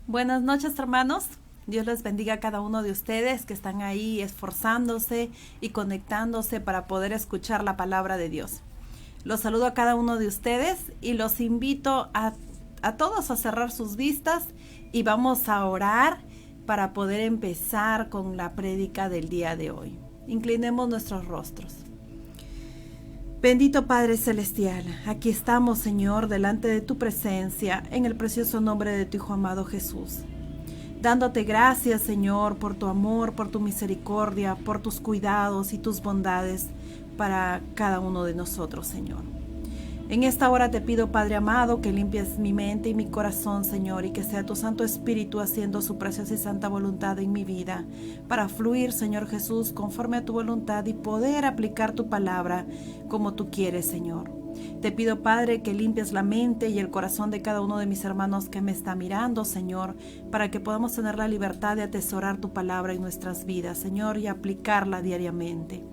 Buenas noches, hermanos. Dios les bendiga a cada uno de ustedes que están ahí esforzándose y conectándose para poder escuchar la palabra de Dios. Los saludo a cada uno de ustedes y los invito a todos a cerrar sus vistas y vamos a orar para poder empezar con la prédica del día de hoy. Inclinemos nuestros rostros. Bendito Padre Celestial, aquí estamos, Señor, delante de tu presencia, en el precioso nombre de tu Hijo amado Jesús. Dándote gracias, Señor, por tu amor, por tu misericordia, por tus cuidados y tus bondades para cada uno de nosotros, Señor. En esta hora te pido, Padre amado, que limpies mi mente y mi corazón, Señor, y que sea tu Santo Espíritu haciendo su preciosa y santa voluntad en mi vida, para fluir, Señor Jesús, conforme a tu voluntad y poder aplicar tu palabra como tú quieres, Señor. Te pido, Padre, que limpies la mente y el corazón de cada uno de mis hermanos que me está mirando, Señor, para que podamos tener la libertad de atesorar tu palabra en nuestras vidas, Señor, y aplicarla diariamente.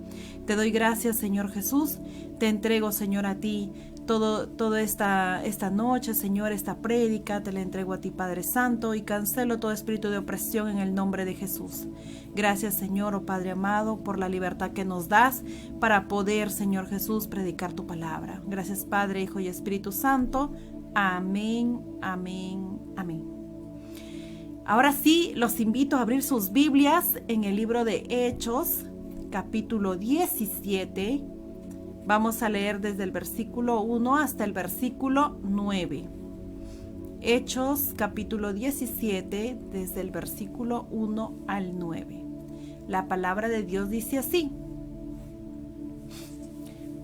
Te doy gracias, Señor Jesús. Te entrego, Señor, a ti toda esta noche, Señor, esta prédica, te la entrego a ti, Padre Santo, y cancelo todo espíritu de opresión en el nombre de Jesús. Gracias, Señor, oh Padre amado, por la libertad que nos das para poder, Señor Jesús, predicar tu palabra. Gracias, Padre, Hijo y Espíritu Santo. Amén, amén, amén. Ahora sí, los invito a abrir sus Biblias en el libro de Hechos, capítulo 17. Vamos a leer desde el versículo 1 hasta el versículo 9. Hechos, capítulo 17, desde el versículo 1 al 9. La palabra de Dios dice así: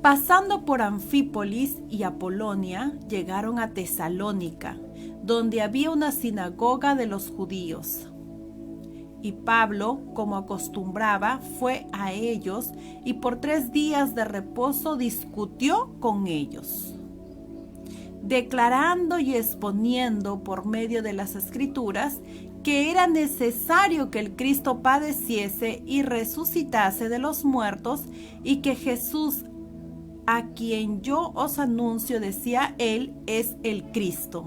Pasando por Anfípolis y Apolonia, llegaron a Tesalónica, donde había una sinagoga de los judíos. Y Pablo, como acostumbraba, fue a ellos y por 3 días de reposo discutió con ellos, declarando y exponiendo por medio de las Escrituras que era necesario que el Cristo padeciese y resucitase de los muertos, y que Jesús, a quien yo os anuncio, decía él, es el Cristo.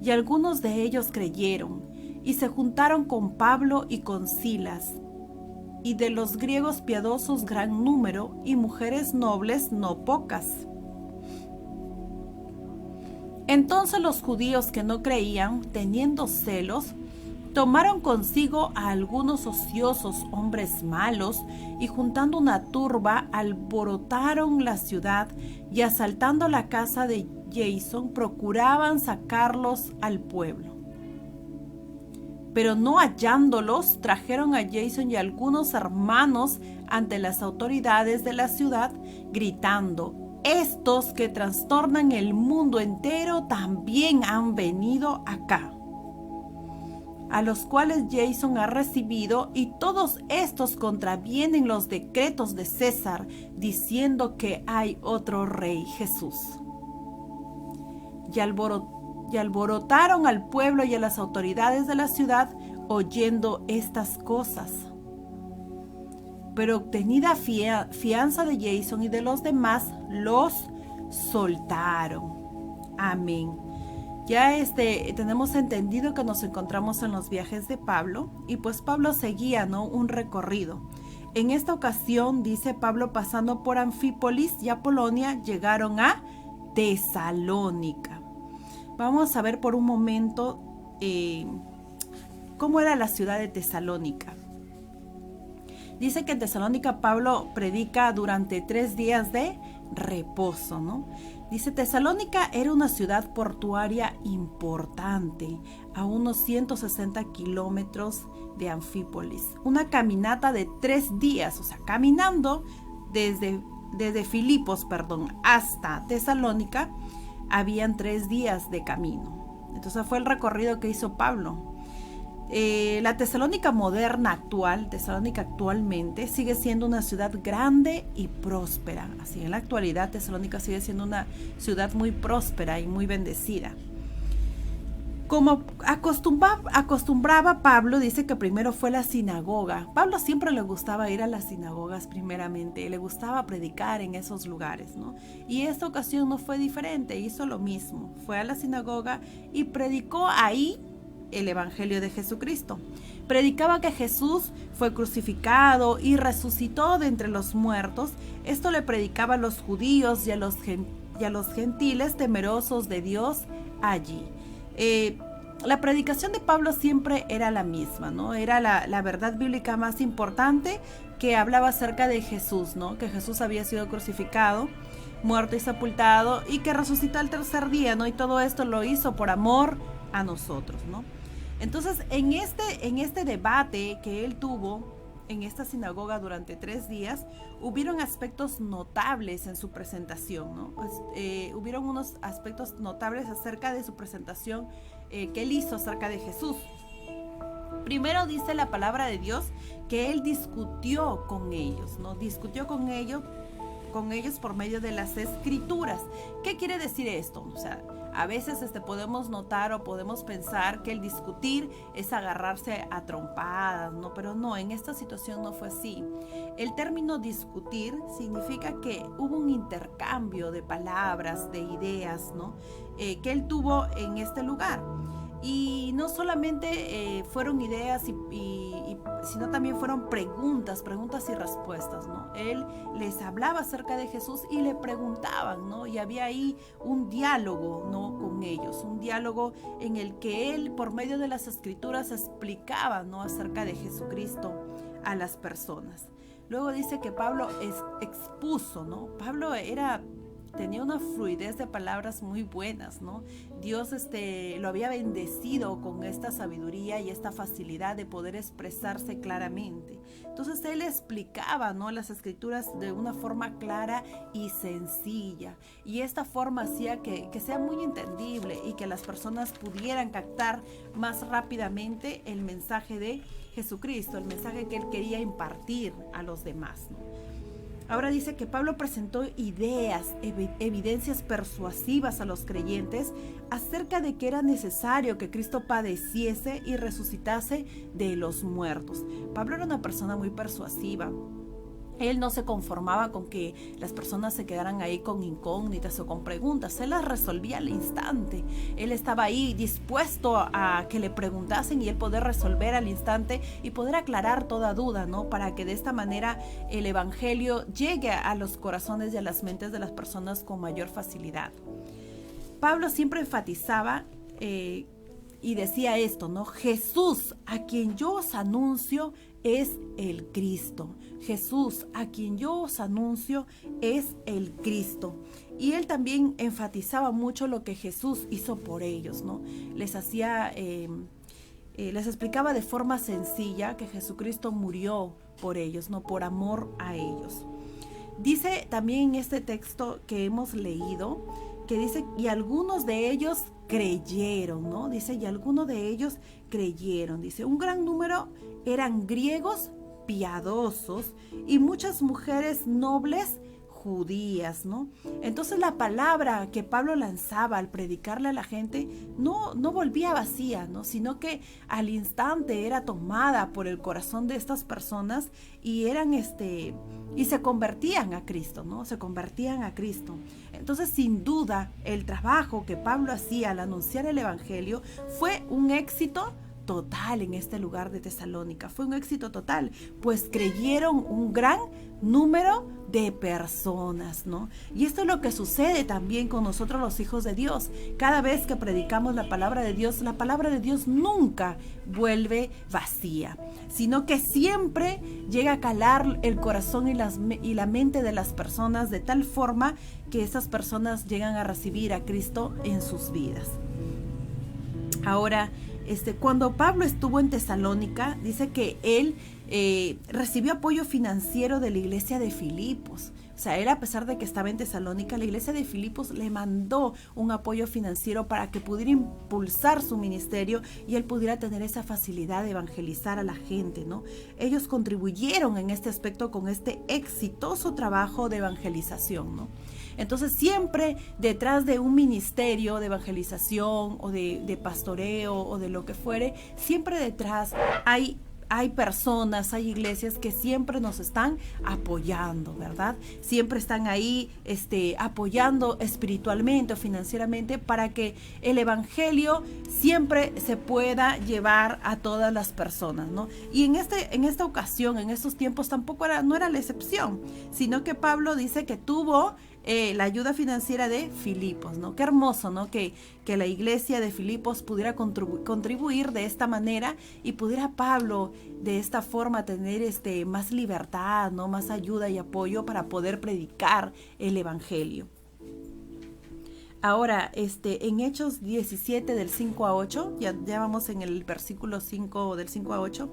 Y algunos de ellos creyeron y se juntaron con Pablo y con Silas, y de los griegos piadosos gran número, y mujeres nobles no pocas. Entonces los judíos que no creían, teniendo celos, tomaron consigo a algunos ociosos hombres malos, y juntando una turba, alborotaron la ciudad, y asaltando la casa de Jason, procuraban sacarlos al pueblo. Pero no hallándolos, trajeron a Jason y a algunos hermanos ante las autoridades de la ciudad, gritando: estos que trastornan el mundo entero también han venido acá, a los cuales Jason ha recibido, y todos estos contravienen los decretos de César, diciendo que hay otro rey, Jesús. Y alborotaron al pueblo y a las autoridades de la ciudad oyendo estas cosas. Pero obtenida fianza de Jason y de los demás, los soltaron. Amén. Ya tenemos entendido que nos encontramos en los viajes de Pablo, y pues Pablo seguía, un recorrido. En esta ocasión, dice Pablo, pasando por Anfípolis y Apolonia, llegaron a Tesalónica. Vamos a ver por un momento cómo era la ciudad de Tesalónica. Dice que en Tesalónica Pablo predica durante 3 días de reposo, ¿no? Dice: Tesalónica era una ciudad portuaria importante, a unos 160 kilómetros de Anfípolis. Una caminata de 3 días, o sea, caminando desde Filipos, hasta Tesalónica, habían 3 días de camino. Entonces fue el recorrido que hizo Pablo. La Tesalónica moderna actual, Tesalónica actualmente, sigue siendo una ciudad grande y próspera. Así, en la actualidad Tesalónica sigue siendo una ciudad muy próspera y muy bendecida. Como acostumbraba Pablo, dice que primero fue la sinagoga. Pablo siempre le gustaba ir a las sinagogas primeramente, le gustaba predicar en esos lugares, ¿no? Y esta ocasión no fue diferente, hizo lo mismo. Fue a la sinagoga y predicó ahí el Evangelio de Jesucristo. Predicaba que Jesús fue crucificado y resucitó de entre los muertos. Esto le predicaba a los judíos y a los gentiles temerosos de Dios allí. La predicación de Pablo siempre era la misma, ¿no? Era la verdad bíblica más importante, que hablaba acerca de Jesús, ¿no? Que Jesús había sido crucificado, muerto y sepultado, y que resucitó al tercer día, ¿no? Y todo esto lo hizo por amor a nosotros, ¿no? Entonces, en este debate que él tuvo en esta sinagoga durante 3 días, hubieron aspectos notables en su presentación, ¿no? Pues, hubieron unos aspectos notables acerca de su presentación que él hizo acerca de Jesús. Primero dice la palabra de Dios que él discutió con ellos, ¿no? Discutió con ellos por medio de las escrituras. ¿Qué quiere decir esto? O sea, a veces podemos notar o podemos pensar que el discutir es agarrarse a trompadas, ¿no? Pero no, en esta situación no fue así. El término discutir significa que hubo un intercambio de palabras, de ideas, ¿no? Que él tuvo en este lugar. Y no solamente fueron ideas, sino también fueron preguntas y respuestas, ¿no? Él les hablaba acerca de Jesús y le preguntaban, ¿no? Y había ahí un diálogo, ¿no? Con ellos, un diálogo en el que él, por medio de las escrituras, explicaba, ¿no? Acerca de Jesucristo a las personas. Luego dice que Pablo expuso, ¿no? Pablo tenía una fluidez de palabras muy buenas, ¿no? Dios lo había bendecido con esta sabiduría y esta facilidad de poder expresarse claramente. Entonces él explicaba, ¿no? Las escrituras de una forma clara y sencilla. Y esta forma hacía que sea muy entendible y que las personas pudieran captar más rápidamente el mensaje de Jesucristo, el mensaje que él quería impartir a los demás, ¿no? Ahora dice que Pablo presentó ideas, evidencias persuasivas a los creyentes acerca de que era necesario que Cristo padeciese y resucitase de los muertos. Pablo era una persona muy persuasiva. Él no se conformaba con que las personas se quedaran ahí con incógnitas o con preguntas. Él las resolvía al instante. Él estaba ahí dispuesto a que le preguntasen y él poder resolver al instante y poder aclarar toda duda, ¿no? Para que de esta manera el evangelio llegue a los corazones y a las mentes de las personas con mayor facilidad. Pablo siempre enfatizaba y decía esto, ¿no? Jesús, a quien yo os anuncio, es el Cristo. Jesús, a quien yo os anuncio, es el Cristo. Y él también enfatizaba mucho lo que Jesús hizo por ellos, ¿no? Les explicaba de forma sencilla que Jesucristo murió por ellos, ¿no? Por amor a ellos. Dice también en este texto que hemos leído, que dice, y algunos de ellos creyeron, ¿no? Dice, y algunos de ellos creyeron. Dice, un gran número eran griegos piadosos y muchas mujeres nobles judías, ¿no? Entonces la palabra que Pablo lanzaba al predicarle a la gente no volvía vacía, ¿no? Sino que al instante era tomada por el corazón de estas personas y y se convertían a Cristo, ¿no? Se convertían a Cristo. Entonces, sin duda, el trabajo que Pablo hacía al anunciar el evangelio fue un éxito total en este lugar de Tesalónica. Fue un éxito total, pues creyeron un gran número de personas, ¿no? Y esto es lo que sucede también con nosotros los hijos de Dios. Cada vez que predicamos la palabra de Dios nunca vuelve vacía, sino que siempre llega a calar el corazón y la mente de las personas de tal forma que esas personas llegan a recibir a Cristo en sus vidas. Ahora, cuando Pablo estuvo en Tesalónica, dice que él recibió apoyo financiero de la iglesia de Filipos. O sea, él, a pesar de que estaba en Tesalónica, la iglesia de Filipos le mandó un apoyo financiero para que pudiera impulsar su ministerio y él pudiera tener esa facilidad de evangelizar a la gente, ¿no? Ellos contribuyeron en este aspecto con este exitoso trabajo de evangelización, ¿no? Entonces siempre detrás de un ministerio de evangelización o de pastoreo o de lo que fuere, siempre detrás hay hay personas, hay iglesias que siempre nos están apoyando, ¿verdad? Siempre están ahí apoyando espiritualmente o financieramente para que el evangelio siempre se pueda llevar a todas las personas, ¿no? Y en esta ocasión, en estos tiempos, no era la excepción, sino que Pablo dice que tuvo la ayuda financiera de Filipos, ¿no? Qué hermoso, ¿no? Que la iglesia de Filipos pudiera contribuir de esta manera y pudiera Pablo de esta forma tener más libertad, ¿no? Más ayuda y apoyo para poder predicar el evangelio. Ahora, en Hechos 17 del 5 a 8, ya vamos en el versículo 5 del 5 a 8,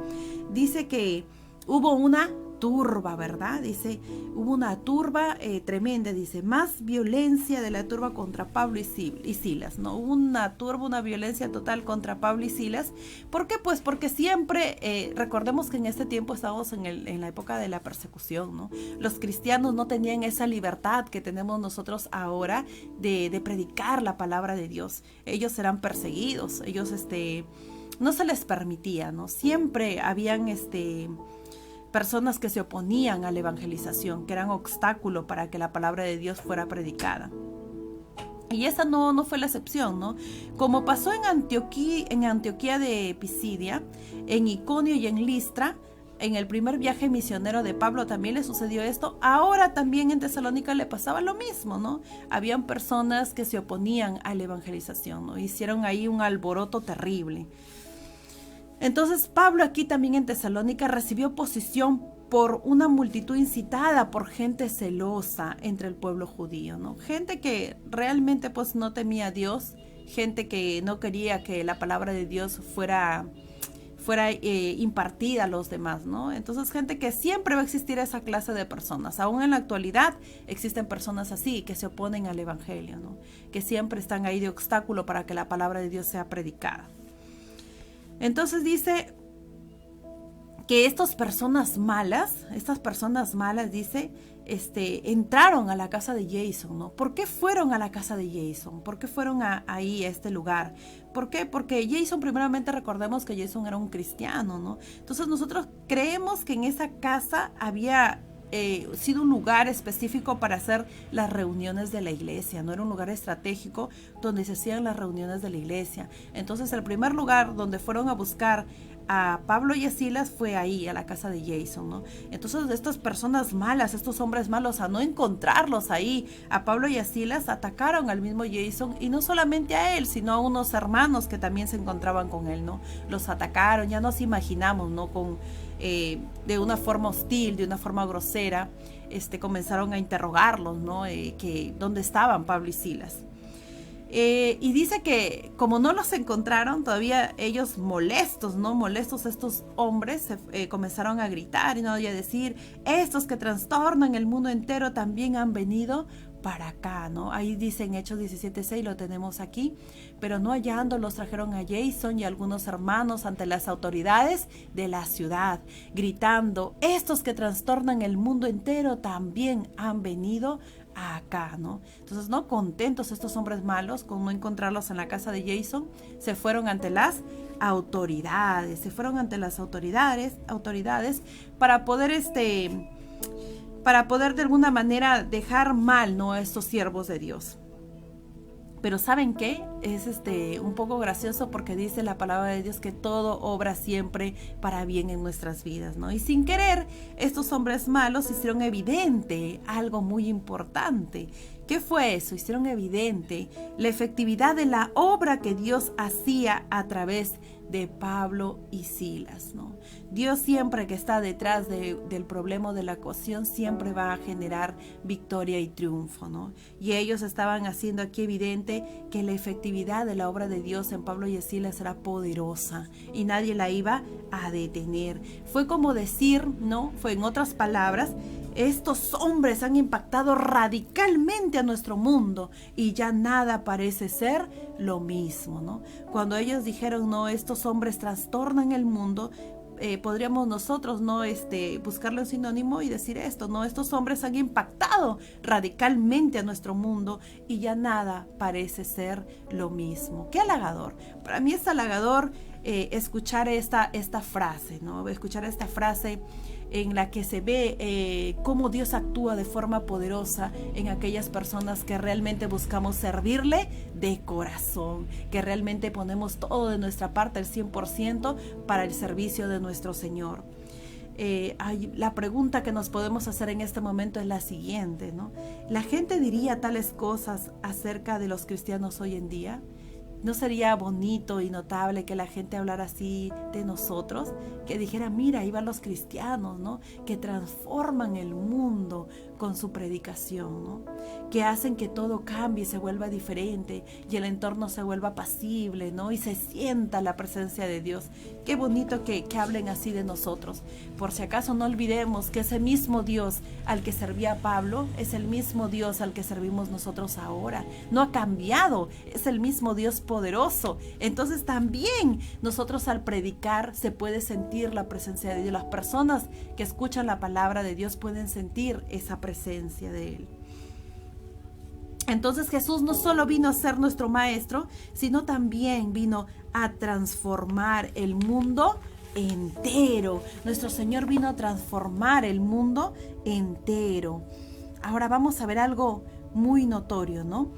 dice que hubo una turba, ¿verdad? Dice, hubo una turba tremenda, dice, más violencia de la turba contra Pablo y Silas, ¿no? Hubo una turba, una violencia total contra Pablo y Silas. ¿Por qué? Pues porque siempre, recordemos que en este tiempo estábamos en la época de la persecución, ¿no? Los cristianos no tenían esa libertad que tenemos nosotros ahora de predicar la palabra de Dios. Ellos eran perseguidos, ellos, no se les permitía, ¿no? Siempre habían, personas que se oponían a la evangelización, que eran obstáculo para que la palabra de Dios fuera predicada. Y esa no fue la excepción, ¿no? Como pasó en Antioquía de Pisidia, en Iconio y en Listra, en el primer viaje misionero de Pablo también le sucedió esto. Ahora también en Tesalónica le pasaba lo mismo, ¿no? Habían personas que se oponían a la evangelización, ¿no? Hicieron ahí un alboroto terrible. Entonces Pablo aquí también en Tesalónica recibió oposición por una multitud incitada por gente celosa entre el pueblo judío, ¿no? Gente que realmente pues no temía a Dios, gente que no quería que la palabra de Dios fuera impartida a los demás, ¿no? Entonces gente que siempre va a existir esa clase de personas. Aún en la actualidad existen personas así que se oponen al evangelio, ¿no? Que siempre están ahí de obstáculo para que la palabra de Dios sea predicada. Entonces dice que estas personas malas, dice, entraron a la casa de Jason, ¿no? ¿Por qué fueron a la casa de Jason? ¿Por qué fueron ahí a este lugar? ¿Por qué? Porque Jason, primeramente recordemos que Jason era un cristiano, ¿no? Entonces nosotros creemos que en esa casa había sido un lugar específico para hacer las reuniones de la iglesia, no era un lugar estratégico donde se hacían las reuniones de la iglesia. Entonces el primer lugar donde fueron a buscar a Pablo y a Silas fue ahí, a la casa de Jason, ¿no? Entonces estas personas malas, estos hombres malos, a no encontrarlos ahí, a Pablo y a Silas, atacaron al mismo Jason, y no solamente a él, sino a unos hermanos que también se encontraban con él, ¿no? Los atacaron, ya nos imaginamos, ¿no? De una forma hostil, de una forma grosera, comenzaron a interrogarlos, ¿no? Que dónde estaban Pablo y Silas. Y dice que como no los encontraron, todavía ellos molestos, ¿no? Molestos estos hombres comenzaron a gritar, ¿no? Y a decir, estos que trastornan el mundo entero también han venido para acá, ¿no? Ahí dice en Hechos 17:6, lo tenemos aquí, pero no hallando los trajeron a Jason y a algunos hermanos ante las autoridades de la ciudad, gritando, estos que trastornan el mundo entero también han venido acá, ¿no? Entonces, no contentos estos hombres malos con no encontrarlos en la casa de Jason, se fueron ante las autoridades, para poder de alguna manera dejar mal, ¿no?, a estos siervos de Dios. Pero ¿saben qué? Es un poco gracioso porque dice la palabra de Dios que todo obra siempre para bien en nuestras vidas, ¿no? Y sin querer, estos hombres malos hicieron evidente algo muy importante. ¿Qué fue eso? Hicieron evidente la efectividad de la obra que Dios hacía a través de Pablo y Silas, ¿no? Dios siempre que está detrás del problema de la ecuación siempre va a generar victoria y triunfo, ¿no? Y ellos estaban haciendo aquí evidente que la efectividad de la obra de Dios en Pablo y Silas era poderosa y nadie la iba a detener. Fue como decir, ¿no? Fue en otras palabras, estos hombres han impactado radicalmente a nuestro mundo y ya nada parece ser lo mismo, ¿no? Cuando ellos dijeron, no, estos hombres trastornan el mundo, podríamos nosotros no buscarle un sinónimo y decir esto, ¿no? Estos hombres han impactado radicalmente a nuestro mundo y ya nada parece ser lo mismo. Qué halagador. Para mí es halagador escuchar esta frase, ¿no? Escuchar esta frase en la que se ve cómo Dios actúa de forma poderosa en aquellas personas que realmente buscamos servirle de corazón, que realmente ponemos todo de nuestra parte, el 100%, para el servicio de nuestro Señor. La pregunta que nos podemos hacer en este momento es la siguiente, ¿no? ¿La gente diría tales cosas acerca de los cristianos hoy en día? ¿No sería bonito y notable que la gente hablara así de nosotros? Que dijera, mira, ahí van los cristianos, ¿no? Que transforman el mundo con su predicación, ¿no? Que hacen que todo cambie y se vuelva diferente y el entorno se vuelva apacible, ¿no? Y se sienta la presencia de Dios. Qué bonito que hablen así de nosotros. Por si acaso no olvidemos que ese mismo Dios al que servía Pablo es el mismo Dios al que servimos nosotros ahora. No ha cambiado, es el mismo Dios poderoso. Entonces también nosotros al predicar se puede sentir la presencia de Dios. Las personas que escuchan la palabra de Dios pueden sentir esa presencia de Él. Entonces Jesús no solo vino a ser nuestro maestro, sino también vino a transformar el mundo entero. Nuestro Señor vino a transformar el mundo entero. Ahora vamos a ver algo muy notorio, ¿no?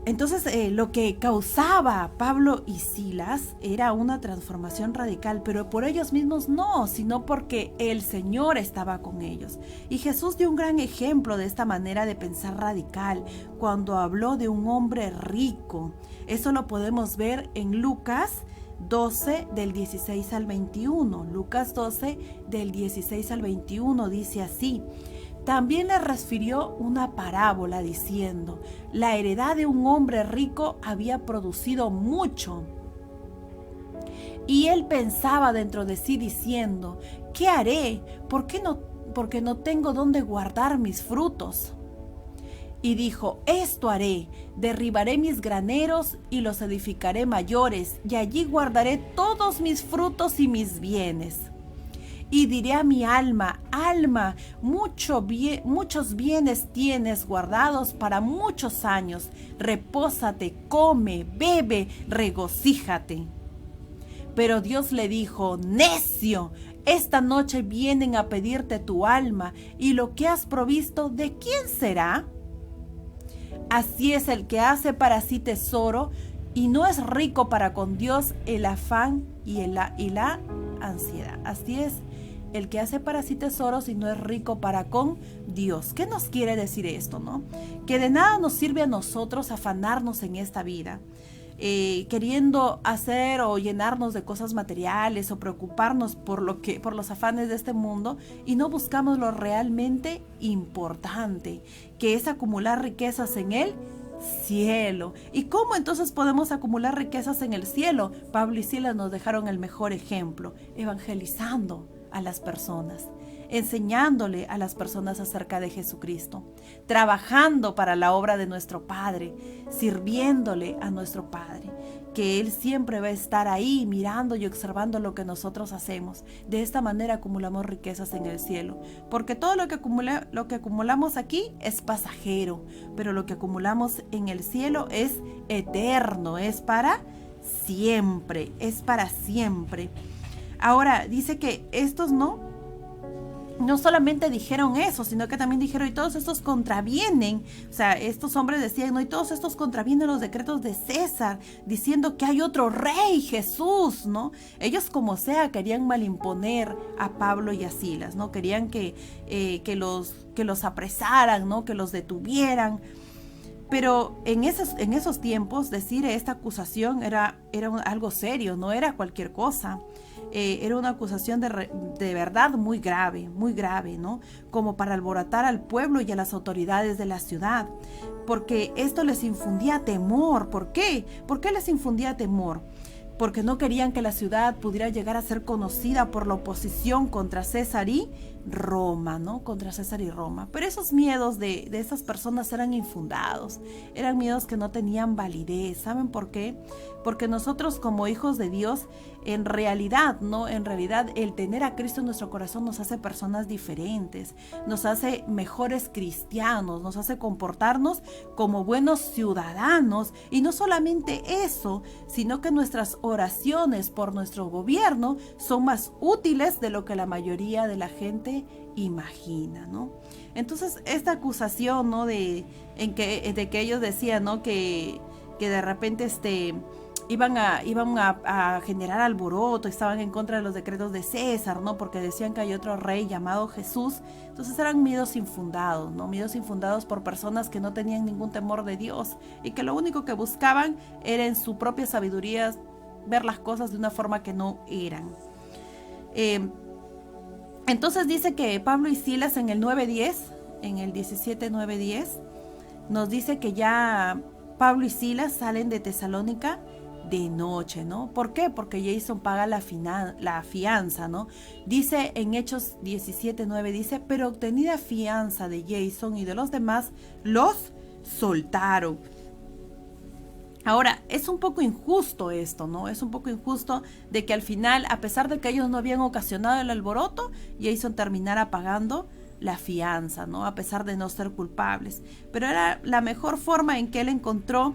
Entonces lo que causaba Pablo y Silas era una transformación radical, pero por ellos mismos no, sino porque el Señor estaba con ellos. Y Jesús dio un gran ejemplo de esta manera de pensar radical cuando habló de un hombre rico. Eso lo podemos ver en Lucas 12 del 16 al 21. Lucas 12 del 16 al 21 dice así: también le refirió una parábola diciendo, la heredad de un hombre rico había producido mucho. Y él pensaba dentro de sí diciendo, ¿qué haré? Porque no tengo dónde guardar mis frutos. Y dijo, esto haré, derribaré mis graneros y los edificaré mayores, y allí guardaré todos mis frutos y mis bienes. Y diré a mi alma, alma, muchos bienes tienes guardados para muchos años. Repósate, come, bebe, regocíjate. Pero Dios le dijo, necio, esta noche vienen a pedirte tu alma, y lo que has provisto, ¿de quién será? Así es el que hace para sí tesoro, y no es rico para con Dios el afán y la ansiedad. Así es el que hace para sí tesoros y no es rico para con Dios. ¿Qué nos quiere decir esto, no? Que de nada nos sirve a nosotros afanarnos en esta vida, queriendo hacer o llenarnos de cosas materiales o preocuparnos por los afanes de este mundo, y no buscamos lo realmente importante, que es acumular riquezas en el cielo. ¿Y cómo entonces podemos acumular riquezas en el cielo? Pablo y Silas nos dejaron el mejor ejemplo, evangelizando a las personas, enseñándole a las personas acerca de Jesucristo, trabajando para la obra de nuestro Padre, sirviéndole a nuestro Padre, que Él siempre va a estar ahí mirando y observando lo que nosotros hacemos. De esta manera acumulamos riquezas en el cielo, porque todo lo que acumulamos aquí es pasajero, pero lo que acumulamos en el cielo es eterno, es para siempre, es para siempre. Ahora, dice que estos no solamente dijeron eso, sino que también dijeron, y todos estos contravienen, o sea, estos hombres decían, no, y todos estos contravienen los decretos de César, diciendo que hay otro rey, Jesús, ¿no? Ellos como sea querían malimponer a Pablo y a Silas, ¿no? Querían que los apresaran, ¿no? Que los detuvieran. Pero en esos tiempos decir esta acusación era algo serio, no era cualquier cosa. Era una acusación de verdad muy grave, ¿no? Como para alborotar al pueblo y a las autoridades de la ciudad, porque esto les infundía temor. ¿Por qué? ¿Por qué les infundía temor? Porque no querían que la ciudad pudiera llegar a ser conocida por la oposición contra César y Roma, ¿no? Contra César y Roma. Pero esos miedos de esas personas eran infundados, eran miedos que no tenían validez. ¿Saben por qué? Porque nosotros como hijos de Dios, en realidad, ¿no? En realidad el tener a Cristo en nuestro corazón nos hace personas diferentes, nos hace mejores cristianos, nos hace comportarnos como buenos ciudadanos. Y no solamente eso, sino que nuestras oraciones por nuestro gobierno son más útiles de lo que la mayoría de la gente imagina, ¿no? Entonces, esta acusación, ¿no? de que ellos decían, ¿no? Que de repente iban a generar alboroto, estaban en contra de los decretos de César, ¿no? Porque decían que hay otro rey llamado Jesús. Entonces eran miedos infundados, ¿no? Miedos infundados por personas que no tenían ningún temor de Dios y que lo único que buscaban era en su propia sabiduría ver las cosas de una forma que no eran. Entonces dice que Pablo y Silas en el 9:10, en el 17:9-10, nos dice que ya Pablo y Silas salen de Tesalónica de noche, ¿no? ¿Por qué? Porque Jason paga la fianza, ¿no? Dice en Hechos 17:9, dice, pero obtenida fianza de Jason y de los demás, los soltaron. Ahora, es un poco injusto esto, ¿no? Es un poco injusto de que al final, a pesar de que ellos no habían ocasionado el alboroto, Jason terminara pagando la fianza, ¿no? A pesar de no ser culpables. Pero era la mejor forma en que él encontró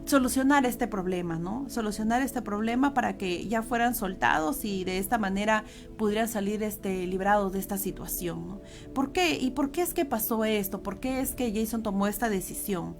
solucionar este problema, ¿no? Solucionar este problema para que ya fueran soltados y de esta manera pudieran salir librados de esta situación, ¿no? ¿Por qué? ¿Y por qué es que pasó esto? ¿Por qué es que Jason tomó esta decisión?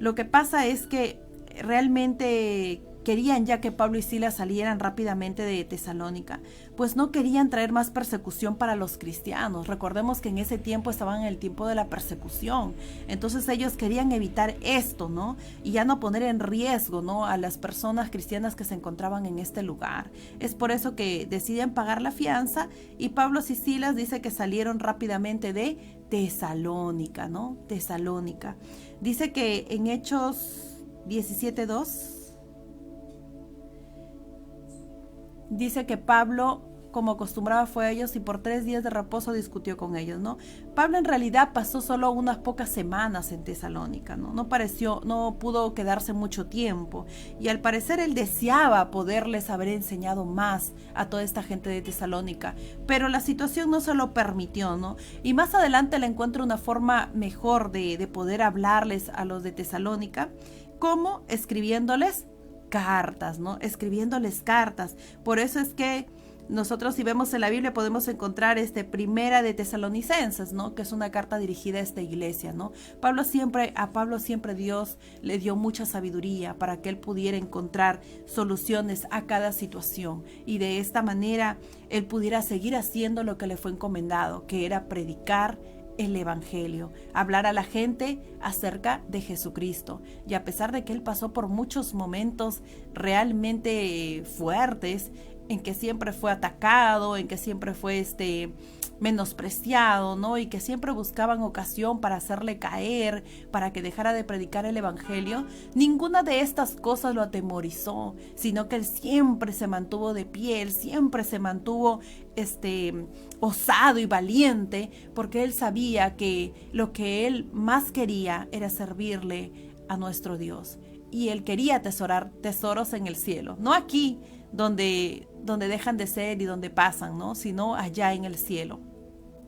Lo que pasa es que realmente querían ya que Pablo y Silas salieran rápidamente de Tesalónica, pues no querían traer más persecución para los cristianos. Recordemos que en ese tiempo estaban en el tiempo de la persecución, entonces ellos querían evitar esto, ¿no? Y ya no poner en riesgo, ¿no? A las personas cristianas que se encontraban en este lugar. Es por eso que deciden pagar la fianza y Pablo y Silas dice que salieron rápidamente de Tesalónica, ¿no? Tesalónica. Dice que en Hechos 17:2 dice que Pablo, como acostumbraba, fue a ellos y por 3 días de reposo discutió con ellos, ¿no? Pablo en realidad pasó solo unas pocas semanas en Tesalónica, ¿no? No pudo quedarse mucho tiempo y al parecer él deseaba poderles haber enseñado más a toda esta gente de Tesalónica, pero la situación no se lo permitió, ¿no? Y más adelante le encuentra una forma mejor de poder hablarles a los de Tesalónica, como escribiéndoles cartas, ¿no? Escribiéndoles cartas. Por eso es que nosotros, si vemos en la Biblia, podemos encontrar Primera de Tesalonicenses, ¿no? Que es una carta dirigida a esta iglesia, ¿no? A Pablo siempre Dios le dio mucha sabiduría para que él pudiera encontrar soluciones a cada situación y de esta manera él pudiera seguir haciendo lo que le fue encomendado, que era predicar el evangelio, hablar a la gente acerca de Jesucristo. Y a pesar de que él pasó por muchos momentos realmente fuertes, en que siempre fue atacado, en que siempre fue menospreciado, ¿no? Y que siempre buscaban ocasión para hacerle caer, para que dejara de predicar el evangelio, ninguna de estas cosas lo atemorizó, sino que él siempre se mantuvo de pie, él siempre se mantuvo osado y valiente, porque él sabía que lo que él más quería era servirle a nuestro Dios. Y él quería atesorar tesoros en el cielo, no aquí donde dejan de ser y donde pasan, ¿no? Sino allá en el cielo.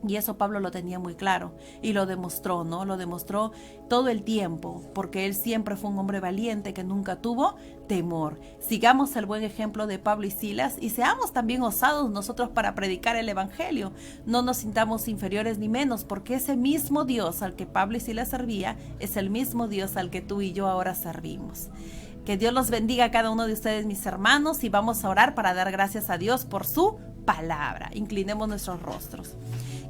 Y eso Pablo lo tenía muy claro y lo demostró, ¿no? Lo demostró todo el tiempo, porque él siempre fue un hombre valiente que nunca tuvo temor. Sigamos el buen ejemplo de Pablo y Silas y seamos también osados nosotros para predicar el evangelio. No nos sintamos inferiores ni menos, porque ese mismo Dios al que Pablo y Silas servía es el mismo Dios al que tú y yo ahora servimos. Que Dios los bendiga a cada uno de ustedes, mis hermanos, y vamos a orar para dar gracias a Dios por su palabra. Inclinemos nuestros rostros.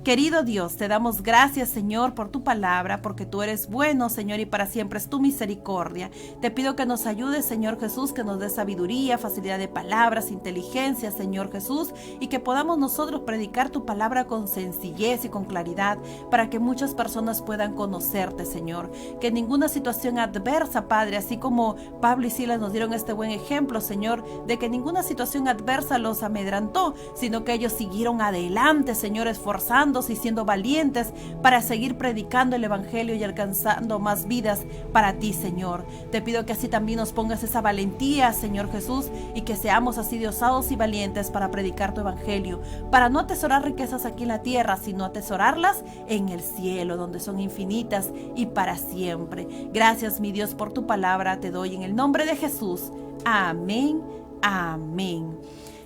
Querido Dios, te damos gracias, Señor, por tu palabra, porque tú eres bueno, Señor, y para siempre es tu misericordia. Te pido que nos ayudes, Señor Jesús, que nos dé sabiduría, facilidad de palabras, inteligencia, Señor Jesús, y que podamos nosotros predicar tu palabra con sencillez y con claridad, para que muchas personas puedan conocerte, Señor. Que ninguna situación adversa, Padre, así como Pablo y Silas nos dieron este buen ejemplo, Señor, de que ninguna situación adversa los amedrantó, sino que ellos siguieron adelante, Señor, esforzándose y siendo valientes para seguir predicando el evangelio y alcanzando más vidas para ti, Señor. Te pido que así también nos pongas esa valentía, Señor Jesús, y que seamos así de osados y valientes para predicar tu evangelio, para no atesorar riquezas aquí en la tierra, sino atesorarlas en el cielo, donde son infinitas y para siempre. Gracias, mi Dios, por tu palabra. Te doy en el nombre de Jesús. Amén, amén.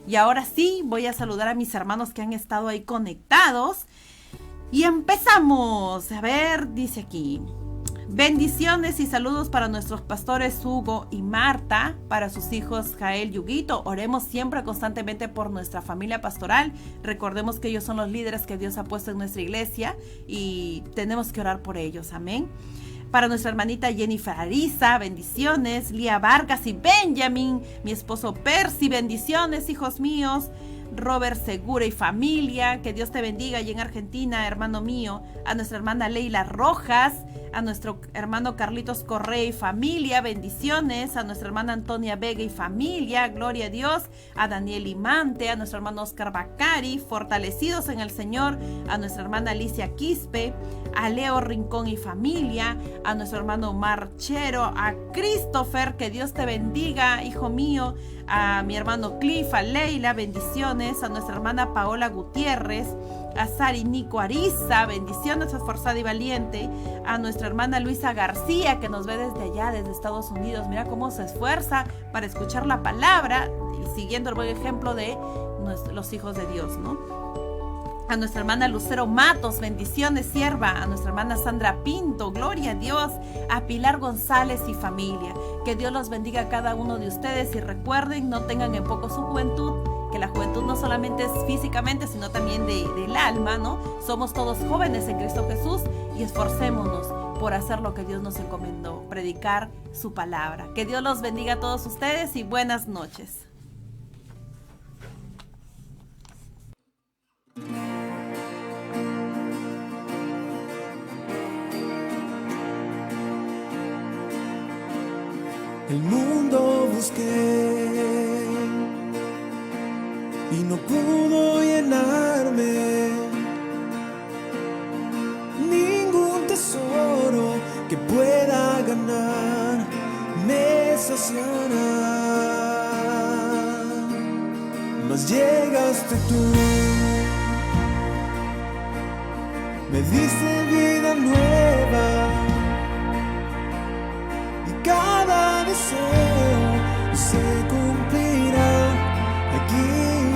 Y ahora sí, voy a saludar a mis hermanos que han estado ahí conectados. Y empezamos. A ver, dice aquí: bendiciones y saludos para nuestros pastores Hugo y Marta, para sus hijos Jael y Huguito. Oremos siempre constantemente por nuestra familia pastoral. Recordemos que ellos son los líderes que Dios ha puesto en nuestra iglesia y tenemos que orar por ellos. Amén. Para nuestra hermanita Jennifer Arisa, bendiciones. Lía Vargas y Benjamin, mi esposo Percy, bendiciones, hijos míos. Robert Segura y familia, que Dios te bendiga. Y en Argentina, hermano mío, a nuestra hermana Leila Rojas, a nuestro hermano Carlitos Correa y familia, bendiciones. A nuestra hermana Antonia Vega y familia, gloria a Dios. A Daniel Imante, a nuestro hermano Oscar Bacari, fortalecidos en el Señor. A nuestra hermana Alicia Quispe, a Leo Rincón y familia, a nuestro hermano Marchero, a Christopher, que Dios te bendiga, hijo mío. A mi hermano Cliff, a Leila, bendiciones. A nuestra hermana Paola Gutiérrez, a Sari Nico Ariza, bendiciones, esforzada y valiente. A nuestra hermana Luisa García, que nos ve desde allá, desde Estados Unidos. Mira cómo se esfuerza para escuchar la palabra y siguiendo el buen ejemplo de los hijos de Dios, ¿no? A nuestra hermana Lucero Matos, bendiciones, sierva. A nuestra hermana Sandra Pinto, gloria a Dios. A Pilar González y familia. Que Dios los bendiga a cada uno de ustedes y recuerden, no tengan en poco su juventud, que la juventud no solamente es físicamente, sino también del alma, ¿no? Somos todos jóvenes en Cristo Jesús y esforcémonos por hacer lo que Dios nos encomendó, predicar su palabra. Que Dios los bendiga a todos ustedes y buenas noches. El mundo busqué y no pudo llenarme. Ningún tesoro que pueda ganar me saciará. Mas llegaste tú, me diste vida nueva. Cada deseo se cumplirá aquí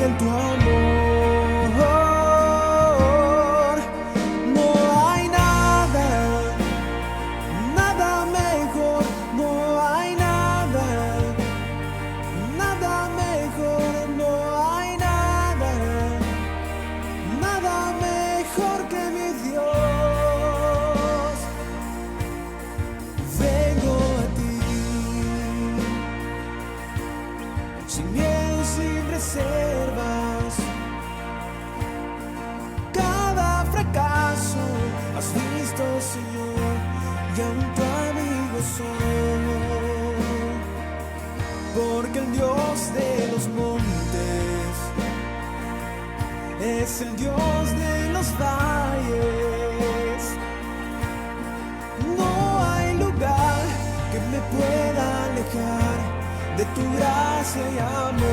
en tu amor. No hay nada, nada mejor. No hay nada, nada mejor. No hay nada, nada mejor que mi Dios. Vengo sin miedo, sin reservas. Cada fracaso has visto, Señor, y aún tu amigo soy. Porque el Dios de los montes es el Dios de los valles. No hay lugar que me pueda alejar de tu gracia y amor.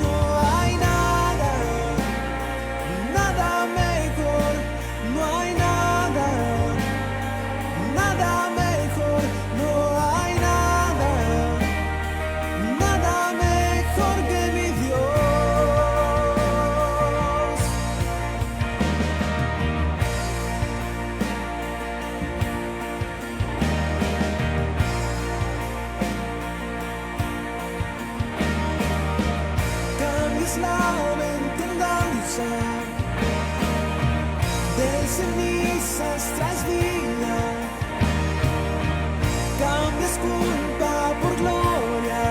No hay nada, nada mejor. No hay nada, nada mejor. No hay nada, nada mejor que mi Dios. cenizas traes vida, cambias culpa por gloria,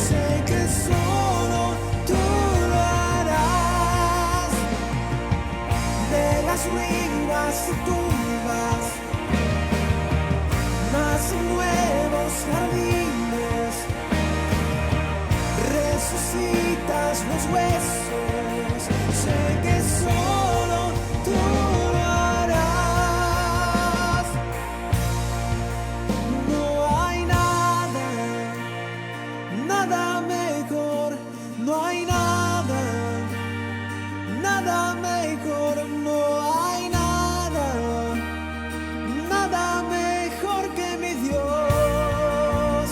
sé que solo tú lo harás. De las ruinas y tumbas nacen nuevos jardines, resucitas los huesos, sé que solo tú lo harás. No hay nada, nada mejor, no hay nada, nada mejor, no hay nada, nada mejor que mi Dios.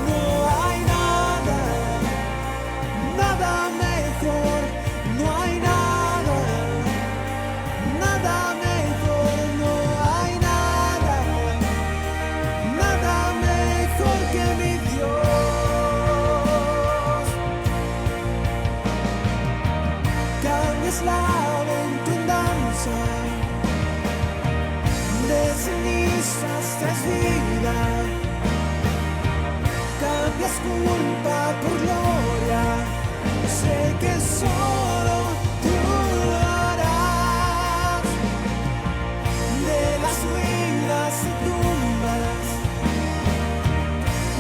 No hay nada, nada mejor, no hay nada, nada mejor, no hay nada, nada mejor que mi Dios. Cambias lamento en danza, de cenizas traes vida, cambias culpa por gloria, sé que solo tú lo harás. De las ruinas y tumbas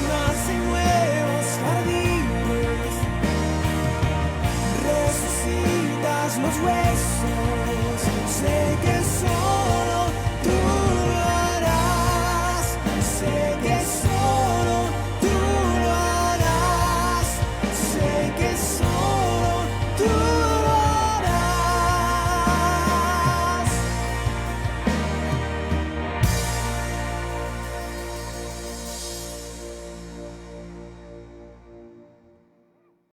nacen nuevos jardines, resucitas los huesos,